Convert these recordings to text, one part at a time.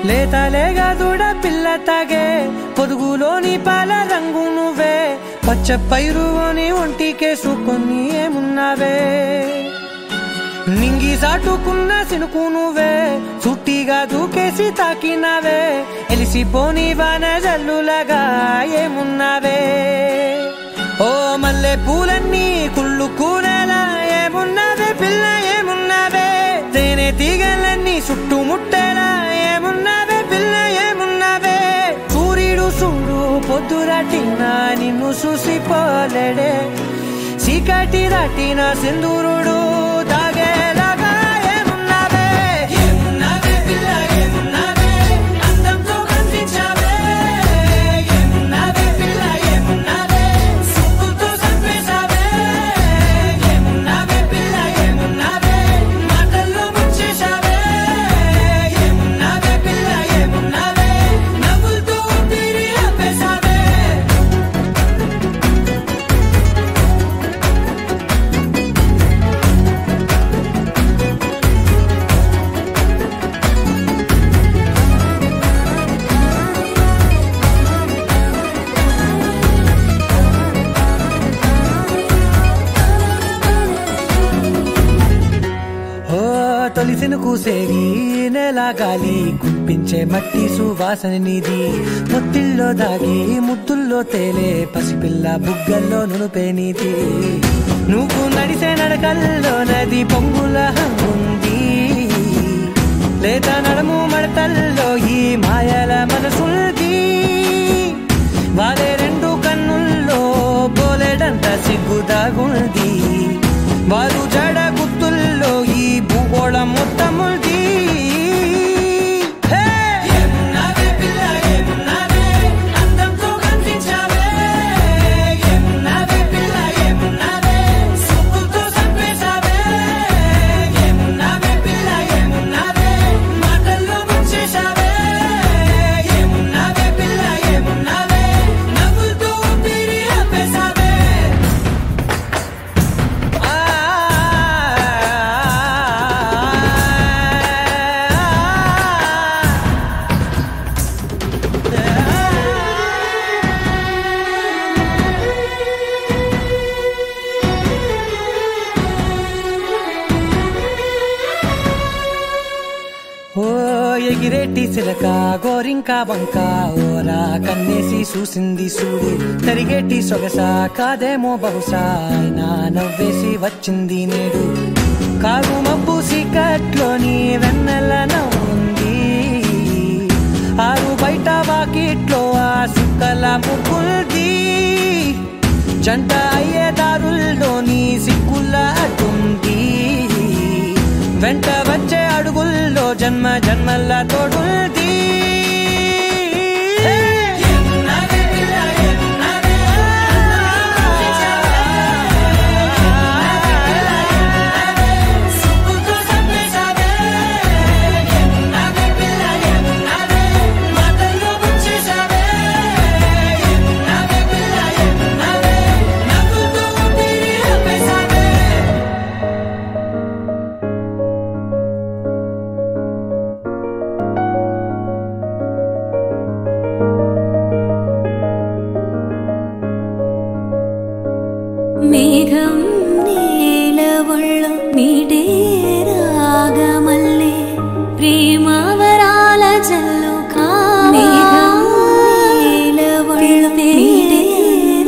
లేతలేగా దూడ పిల్ల తాగే పొదుగులోని పాల రంగు నువ్వే పచ్చ పైరుని ఒంటికేసుకొని ఏమున్నావే నింగి సాటుకున్న సినుకు నువ్వే చుట్టిగా దూకేసి తాకినావే ఎలిసిపోని వాన జల్లులగా ఏమున్నావే ఓ మల్లె పూలన్నీ కుళ్ళు కూరేలా ఏమున్నావే పిల్ల ఏమున్నావే తేనె తీగలన్నీ చుట్టుముట్టేలా ఏమున్నావే పిల్ల ఏమున్నావే సూర్యుడు చూడు పొద్దురాటిన నిన్ను చూసిపోలేడే చీకటి దాటిన సింధూరుడు తాగేలాగా ఏమున్నావే ఏమున్నావే పిల్ల ఏమున్నావే అందంతో కనిపించావే ఏమున్నావే పిల్ల ఏమున్నావే సుక్కుతో చంపేశావే ఏమున్నావే పిల్ల ఏమున్నావే మాటల్లో ముంచేశావే ఏమున్నావే పిల్ల ఏమున్నావే నవ్వులతో ఊపిరి ఆపేశావే తొలిసిన కూసేగి నెల గాలి గుప్పించే మట్టి సువాసన నీది ముత్తిల్లో దాగి ముద్దుల్లో తేలే పసిపిల్ల బుగ్గల్లో నునుపే నీది నువ్వు నడిసే నడకల్లో నది పొంగుల హంగుంది లేదా నడము మడతల్లో ఈ మాయల మనసుల్ది వారే రెండు కన్నుల్లో బోలెడంత సిగ్గుదాగుంది వారు జడ గుత్తుల్లో ఈ భూగోళం మొత్తముల్ది ఎగిరేటి సిలక గోరింక వంక ఓరా కన్నేసి చూసింది చూడు తరిగేటి సొగస కాదేమో బహుశా అయినా నవ్వేసి వచ్చింది నేడు కారు మబ్బు సీకట్లోని వెన్నెల నవ్వుంది ఆరు బయట వాకిట్లో ఆ సుక్కల ముగ్గుల్ది జంట అయ్యే దారుల్లోని సిగ్గుల అడ్డుంది వెంట వచ్చే అడుగుల్లో జన్మ జన్మల్ల తోడుల్ది మేఘం నీలవళ్ళం మీటే రాగమల్లే ప్రేమవరాల జల్లు మేఘం నీలవళ్ళం మీటే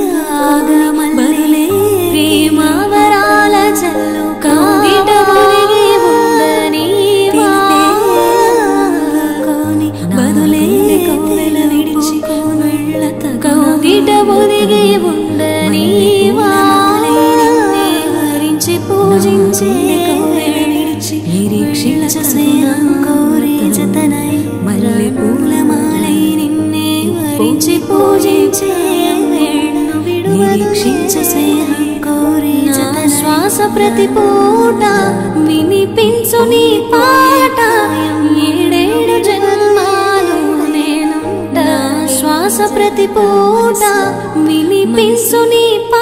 రాగమల్లే ప్రేమవరాల జల్లు కౌగిట ఒదిగి ఉందని వాని బదులే కౌగిట విడిచి వెళ్ళత కౌగిట ఒదిగి ఉందని పూజించే విడిచి నిరీక్షించే కోరే జతనై మల్లె పూల మాలై నిన్నే వరించి పూజించే నిరీక్షించే కోరే జతనై శ్వాస ప్రతి పూట వినిపించు నీ పాట ఏడేడు జన్మాలు నేనుంటా శ్వాస ప్రతి పూట వినిపించు నీ పాట